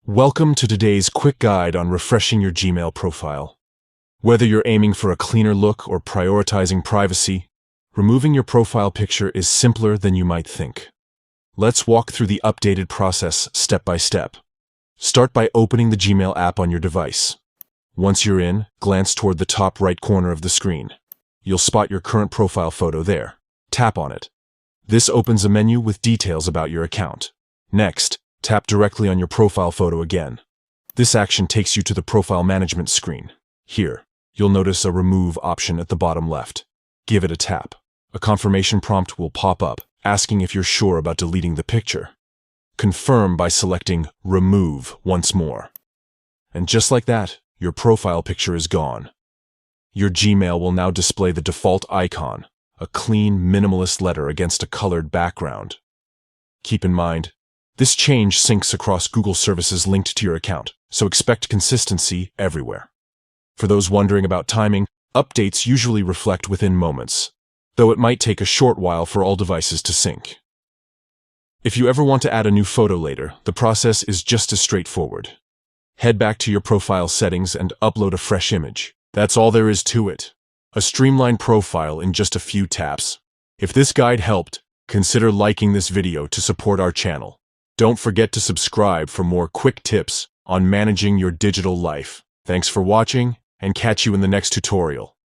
Welcome to today's quick guide on refreshing your Gmail profile. Whether you're aiming for a cleaner look or prioritizing privacy, removing your profile picture is simpler than you might think. Let's walk through the updated process step by step. Start by opening the Gmail app on your device. Once you're in, glance toward the top right corner of the screen. You'll spot your current profile photo there. Tap on it. This opens a menu with details about your account. Next, tap directly on your profile photo again. This action takes you to the profile management screen. Here, you'll notice a remove option at the bottom left. Give it a tap. A confirmation prompt will pop up, asking if you're sure about deleting the picture. Confirm by selecting Remove once more. And just like that, your profile picture is gone. Your Gmail will now display the default icon, a clean, minimalist letter against a colored background. Keep in mind, this change syncs across Google services linked to your account, so expect consistency everywhere. For those wondering about timing, updates usually reflect within moments, though it might take a short while for all devices to sync. If you ever want to add a new photo later, the process is just as straightforward. Head back to your profile settings and upload a fresh image. That's all there is to it. A streamlined profile in just a few taps. If this guide helped, consider liking this video to support our channel. Don't forget to subscribe for more quick tips on managing your digital life. Thanks for watching, and catch you in the next tutorial.